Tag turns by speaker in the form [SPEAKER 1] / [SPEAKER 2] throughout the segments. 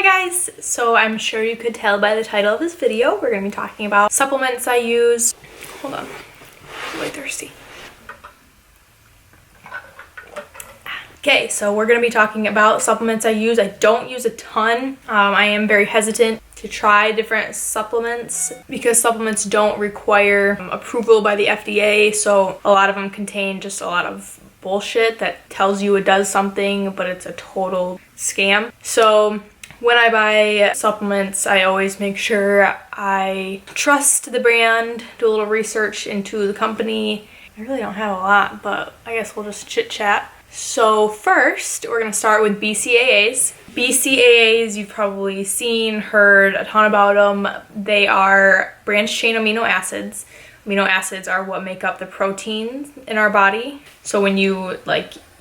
[SPEAKER 1] Hi guys! So I'm sure you could tell by the title of this video, we're going to be talking about supplements I use. Hold on, I'm really thirsty. Okay, so we're going to be talking about supplements I use. I don't use a ton. I am very hesitant to try different supplements because supplements don't require approval by the FDA, so a lot of them contain just a lot of bullshit that tells you it does something, but it's a total scam. So when I buy supplements, I always make sure I trust the brand, do a little research into the company. I really don't have a lot, but I guess we'll just chit chat. So first, we're going to start with BCAAs. BCAAs, you've probably seen, heard a ton about them. They are branched chain amino acids. Amino acids are what make up the proteins in our body. So when you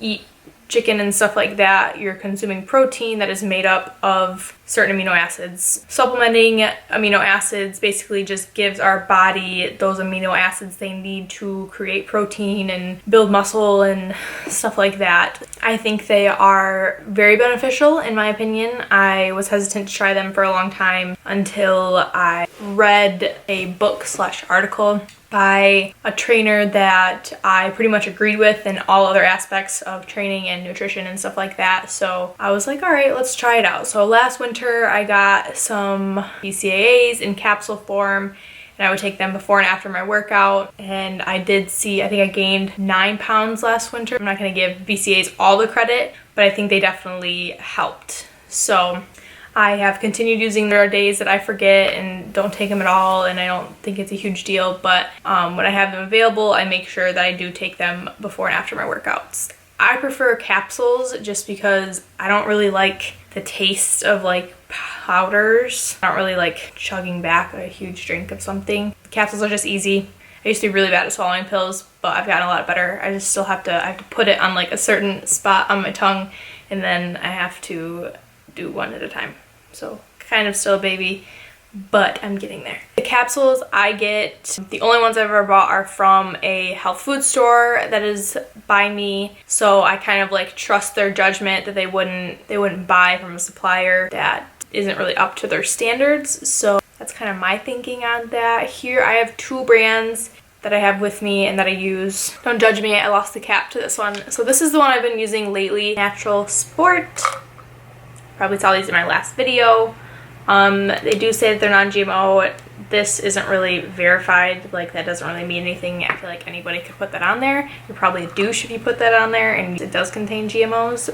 [SPEAKER 1] eat chicken and stuff like that, you're consuming protein that is made up of certain amino acids. Supplementing amino acids basically just gives our body those amino acids they need to create protein and build muscle and stuff like that. I think they are very beneficial in my opinion. I was hesitant to try them for a long time until I read a book/article by a trainer that I pretty much agreed with in all other aspects of training and nutrition and stuff like that. So I was like, all right, let's try it out. So last winter I got some BCAAs in capsule form and I would take them before and after my workout. And I did see, I think I gained 9 pounds last winter. I'm not gonna give BCAAs all the credit, but I think they definitely helped. So I have continued using. There are days that I forget and don't take them at all, and I don't think it's a huge deal, but when I have them available, I make sure that I do take them before and after my workouts. I prefer capsules just because I don't really like the taste of powders. I don't really like chugging back a huge drink of something. Capsules are just easy. I used to be really bad at swallowing pills, but I've gotten a lot better. I just still have to put it on a certain spot on my tongue, and then I have to do one at a time. So kind of still a baby, but I'm getting there. The capsules I get, the only ones I've ever bought are from a health food store that is by me. So I kind of trust their judgment that they wouldn't buy from a supplier that isn't really up to their standards. So that's kind of my thinking on that. Here I have 2 brands that I have with me and that I use. Don't judge me, I lost the cap to this one. So this is the one I've been using lately, Natural Sport. Probably saw these in my last video. They do say that they're non-GMO. This isn't really verified. That doesn't really mean anything. I feel like anybody could put that on there. You're probably a douche if you put that on there, and it does contain GMOs.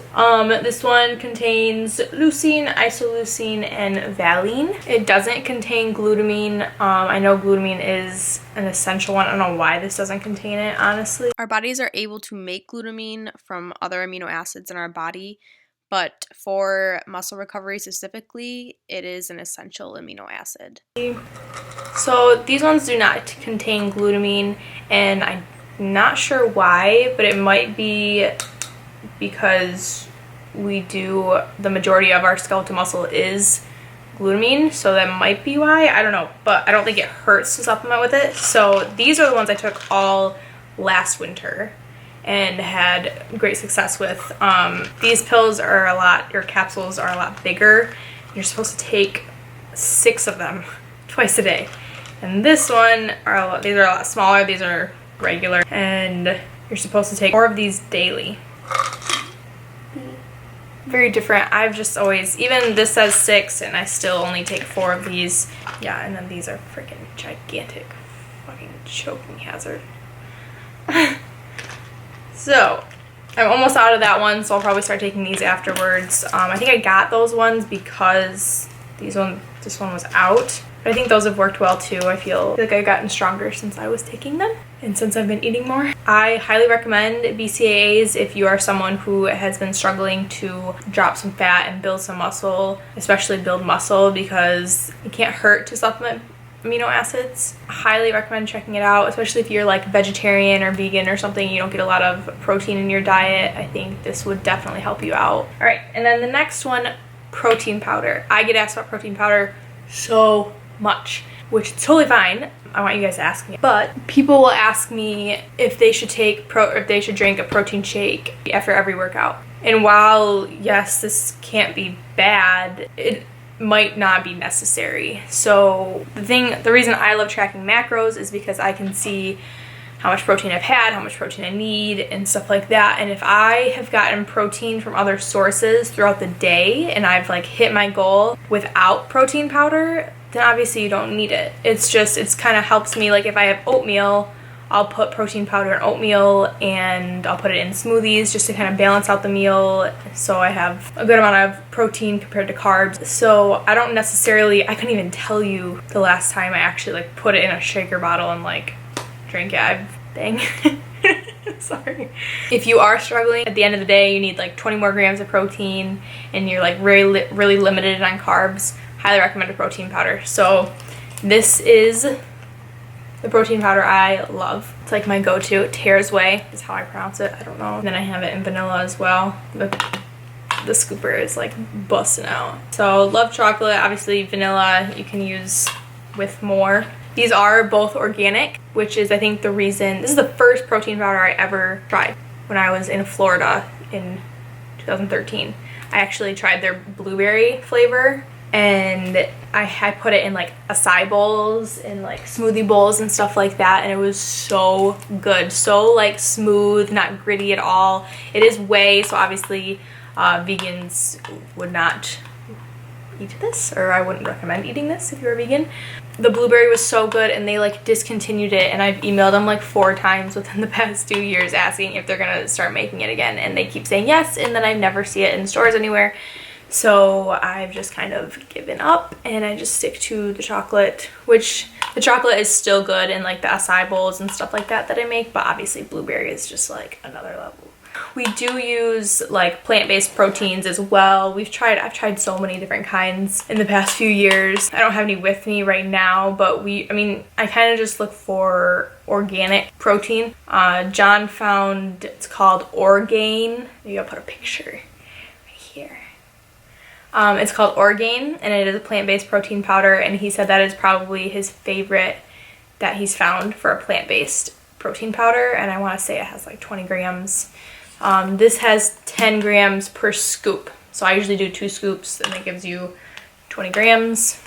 [SPEAKER 1] This one contains leucine, isoleucine, and valine. It doesn't contain glutamine. I know glutamine is an essential one. I don't know why this doesn't contain it, honestly.
[SPEAKER 2] Our bodies are able to make glutamine from other amino acids in our body, but for muscle recovery specifically, it is an essential amino acid.
[SPEAKER 1] So these ones do not contain glutamine, and I'm not sure why, but it might be because the majority of our skeletal muscle is glutamine, so that might be why. I don't know, but I don't think it hurts to supplement with it. So these are the ones I took all last winter and had great success with. These pills are your capsules are a lot bigger. You're supposed to take 6 of them twice a day. And this one these are a lot smaller. These are regular, and you're supposed to take 4 of these daily. Very different. I've just always, even this says 6 and I still only take 4 of these. Yeah, and then these are freaking gigantic, fucking choking hazard. So I'm almost out of that one, so I'll probably start taking these afterwards. I think I got those ones because this one was out. But I think those have worked well too. I feel like I've gotten stronger since I was taking them and since I've been eating more. I highly recommend BCAAs if you are someone who has been struggling to drop some fat and build some muscle, especially build muscle, because it can't hurt to supplement amino acids. I highly recommend checking it out, especially if you're vegetarian or vegan or something, you don't get a lot of protein in your diet. I think this would definitely help you out. All right, and then the next one, protein powder. I get asked about protein powder so much, which is totally fine. I want you guys to ask me, but people will ask me if they should drink a protein shake after every workout. And while yes, this can't be bad, might not be necessary. So the reason I love tracking macros is because I can see how much protein I've had, how much protein I need, and stuff like that. And if I have gotten protein from other sources throughout the day and I've like hit my goal without protein powder, then obviously you don't need it. It's kind of helps me, like if I have oatmeal, I'll put protein powder in oatmeal and I'll put it in smoothies just to kind of balance out the meal so I have a good amount of protein compared to carbs. So I couldn't even tell you the last time I actually like put it in a shaker bottle and like drink it. Dang. Sorry. If you are struggling, at the end of the day you need like 20 more grams of protein and you're like really limited on carbs, highly recommend a protein powder. So this is the protein powder I love. It's like my go-to. Tears Way is how I pronounce it. I don't know. And then I have it in vanilla as well. The scooper is like busting out. So love chocolate. Obviously vanilla you can use with more. These are both organic, which is I think the reason. This is the first protein powder I ever tried when I was in Florida in 2013. I actually tried their blueberry flavor, and I put it in like acai bowls and like smoothie bowls and stuff like that, and it was so good. So like smooth, not gritty at all. It is whey, so obviously vegans would not eat this, or I wouldn't recommend eating this if you're a vegan. The blueberry was so good, and they like discontinued it, and I've emailed them like 4 times within the past 2 years asking if they're gonna start making it again, and they keep saying yes, and then I never see it in stores anywhere. So I've just kind of given up, and I just stick to the chocolate, which the chocolate is still good in like the acai bowls and stuff like that I make, but obviously blueberry is just like another level. We do use like plant-based proteins as well. I've tried so many different kinds in the past few years. I don't have any with me right now, but I kind of just look for organic protein. John found, it's called Orgain. Maybe I'll put a picture right here. It's called Orgain, and it is a plant-based protein powder, and he said that is probably his favorite that he's found for a plant-based protein powder, and I want to say it has like 20 grams. This has 10 grams per scoop, so I usually do 2 scoops, and it gives you 20 grams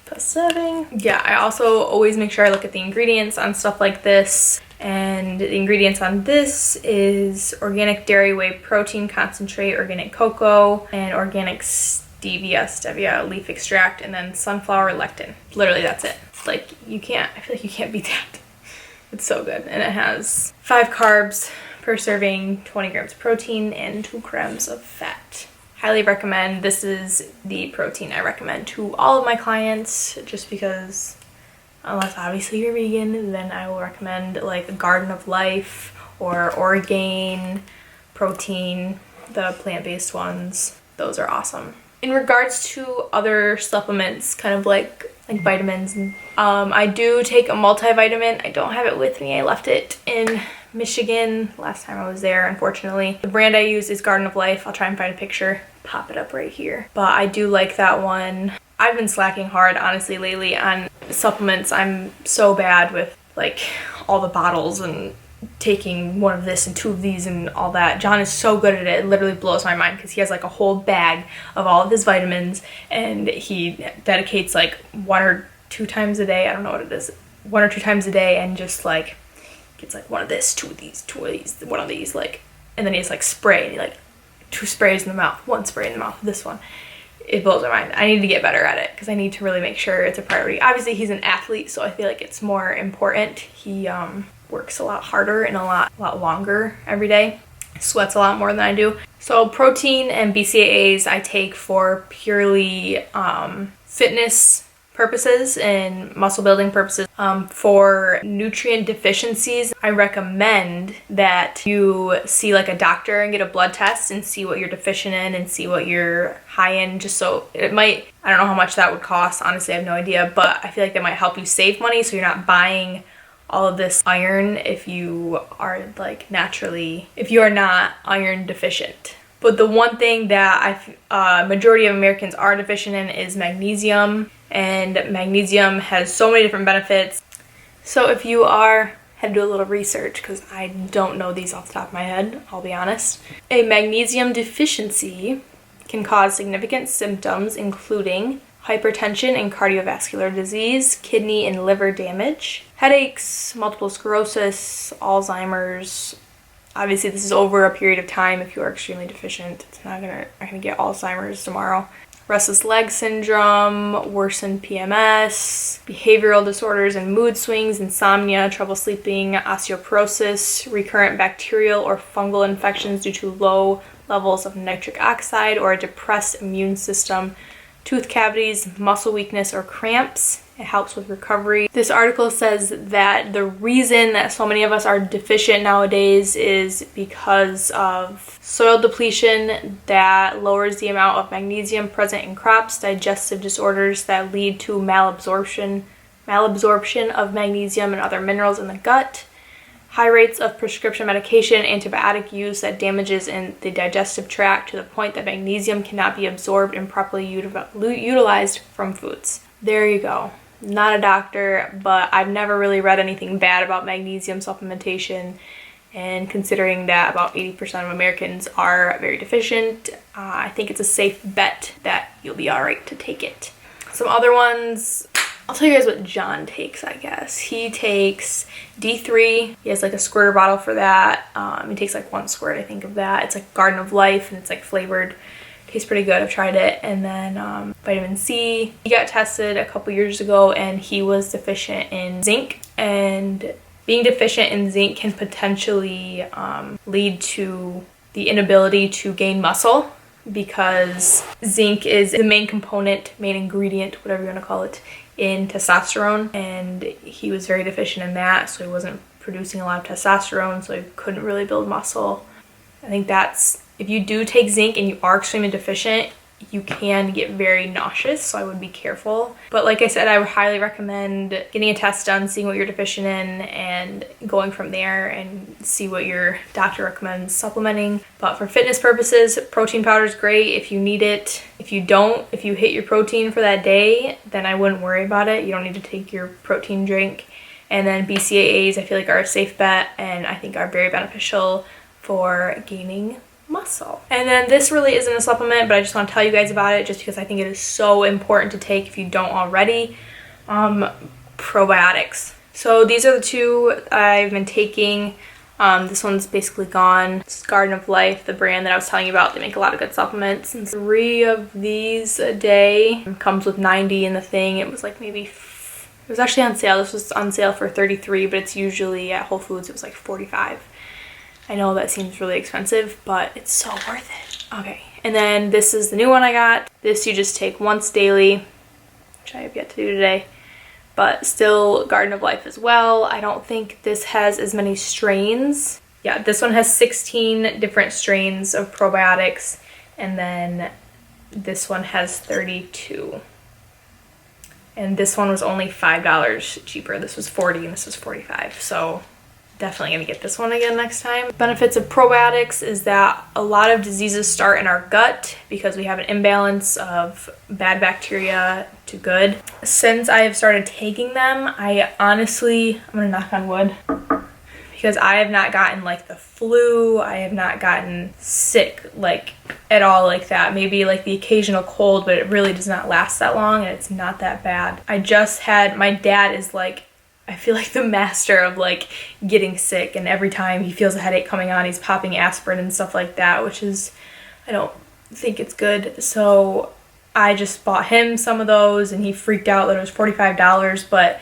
[SPEAKER 1] plus 7. Yeah, I also always make sure I look at the ingredients on stuff like this, and the ingredients on this is organic dairy whey protein concentrate, organic cocoa, and organic stevia leaf extract, and then sunflower lectin. Literally that's it. Like I feel like you can't beat that. It's so good, and it has 5 carbs per serving, 20 grams of protein, and 2 grams of fat. Highly recommend. This is the protein I recommend to all of my clients, just because unless obviously you're vegan, then I will recommend like Garden of Life or Orgain protein, the plant-based ones. Those are awesome. In regards to other supplements, kind of like vitamins, I do take a multivitamin. I don't have it with me. I left it in Michigan last time I was there, unfortunately. The brand I use is Garden of Life. I'll try and find a picture, pop it up right here. But I do like that one. I've been slacking hard, honestly, lately on supplements. I'm so bad with like all the bottles and taking 1 of this and 2 of these and all that. John is so good at it. It literally blows my mind because he has like a whole bag of all of his vitamins, and he dedicates like 1 or 2 times a day. I don't know what it is. 1 or 2 times a day, and just like gets like 1 of this, 2 of these, 2 of these, 1 of these, like, and then he's like spray, and he like 2 sprays in the mouth, 1 spray in the mouth, this one. It blows my mind. I need to get better at it because I need to really make sure it's a priority. Obviously he's an athlete, so I feel like it's more important. He works a lot harder and a lot longer every day. Sweats a lot more than I do. So protein and BCAAs I take for purely fitness purposes and muscle building purposes. For nutrient deficiencies, I recommend that you see like a doctor and get a blood test and see what you're deficient in and see what you're high in, just so it might, I don't know how much that would cost, honestly I have no idea, but I feel like that might help you save money so you're not buying all of this iron if you are like naturally, if you are not iron deficient. But the one thing that majority of Americans are deficient in is magnesium, and magnesium has so many different benefits. So if you had to do a little research because I don't know these off the top of my head, I'll be honest. A magnesium deficiency can cause significant symptoms including hypertension and cardiovascular disease, kidney and liver damage, headaches, multiple sclerosis, Alzheimer's. Obviously, this is over a period of time. If you are extremely deficient, it's not gonna get Alzheimer's tomorrow. Restless leg syndrome, worsened PMS, behavioral disorders and mood swings, insomnia, trouble sleeping, osteoporosis, recurrent bacterial or fungal infections due to low levels of nitric oxide or a depressed immune system, tooth cavities, muscle weakness or cramps. It helps with recovery. This article says that the reason that so many of us are deficient nowadays is because of soil depletion that lowers the amount of magnesium present in crops, digestive disorders that lead to malabsorption of magnesium and other minerals in the gut, high rates of prescription medication, antibiotic use that damages in the digestive tract to the point that magnesium cannot be absorbed and properly utilized from foods. There you go. Not a doctor, but I've never really read anything bad about magnesium supplementation, and considering that about 80% of Americans are very deficient, I think it's a safe bet that you'll be alright to take it. Some other ones, I'll tell you guys what John takes, I guess. He takes D3. He has like a squirter bottle for that. He takes like 1 squirt, I think, of that. It's like Garden of Life, and it's like flavored. Tastes pretty good. I've tried it. And then vitamin C. He got tested a couple years ago and he was deficient in zinc. And being deficient in zinc can potentially lead to the inability to gain muscle, because zinc is the main component, main ingredient, whatever you want to call it, in testosterone. And he was very deficient in that, so he wasn't producing a lot of testosterone, so he couldn't really build muscle. I think that's, if you do take zinc and you are extremely deficient, you can get very nauseous, so I would be careful. But like I said, I would highly recommend getting a test done, seeing what you're deficient in, and going from there and see what your doctor recommends supplementing. But for fitness purposes, protein powder is great if you need it. If you don't, if you hit your protein for that day, then I wouldn't worry about it. You don't need to take your protein drink. And then BCAAs, I feel like, are a safe bet and I think are very beneficial for gaining muscle. And then this really isn't a supplement, but I just want to tell you guys about it just because I think it is so important to take if you don't already. Probiotics. So these are the 2 I've been taking. This one's basically gone. It's Garden of Life, the brand that I was telling you about. They make a lot of good supplements. And 3 of these a day. It comes with 90 in the thing. It was like maybe, it was actually on sale. This was on sale for 33, but it's usually at Whole Foods, it was like 45. I know that seems really expensive, but it's so worth it. Okay, and then this is the new one I got. This you just take once daily, which I have yet to do today, but still Garden of Life as well. I don't think this has as many strains. Yeah, this one has 16 different strains of probiotics, and then this one has 32. And this one was only $5 cheaper. This was $40 and this was $45, so definitely gonna get this one again next time. Benefits of probiotics is that a lot of diseases start in our gut because we have an imbalance of bad bacteria to good. Since I have started taking them, I honestly, I'm gonna knock on wood, because I have not gotten like the flu, I have not gotten sick like at all like that. Maybe like the occasional cold, but it really does not last that long and it's not that bad. I just had, my dad is like, I feel like the master of like getting sick, and every time he feels a headache coming on, he's popping aspirin and stuff like that, which is, I don't think it's good. So I just bought him some of those and he freaked out that it was $45, but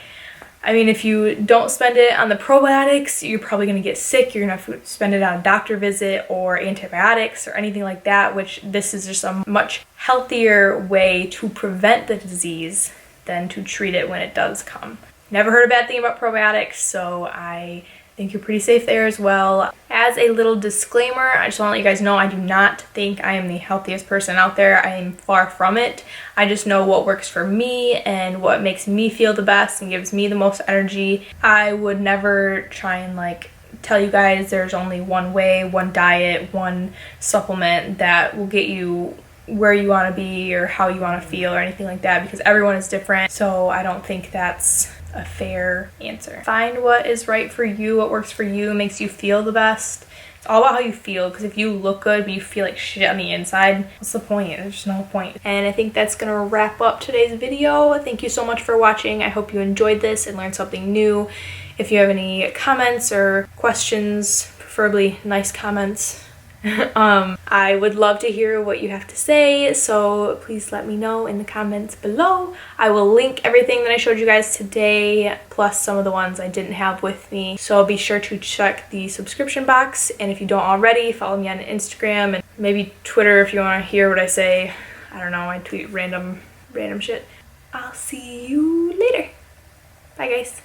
[SPEAKER 1] I mean, if you don't spend it on the probiotics, you're probably going to get sick. You're going to have to spend it on a doctor visit or antibiotics or anything like that, which this is just a much healthier way to prevent the disease than to treat it when it does come. Never heard a bad thing about probiotics, so I think you're pretty safe there as well. As a little disclaimer, I just want to let you guys know I do not think I am the healthiest person out there. I am far from it. I just know what works for me and what makes me feel the best and gives me the most energy. I would never try and like tell you guys there's only one way, one diet, one supplement that will get you where you want to be or how you want to feel or anything like that, because everyone is different. So I don't think that's a fair answer. Find what is right for you, what works for you, makes you feel the best. It's all about how you feel, because if you look good but you feel like shit on the inside, what's the point? There's just no point. And I think that's gonna wrap up today's video. Thank you so much for watching. I hope you enjoyed this and learned something new. If you have any comments or questions, preferably nice comments, I would love to hear what you have to say, so please let me know in the comments below. I will link everything that I showed you guys today, plus some of the ones I didn't have with me. So be sure to check the subscription box, and if you don't already, follow me on Instagram and maybe Twitter if you want to hear what I say. I don't know, I tweet random shit. I'll see you later. Bye guys.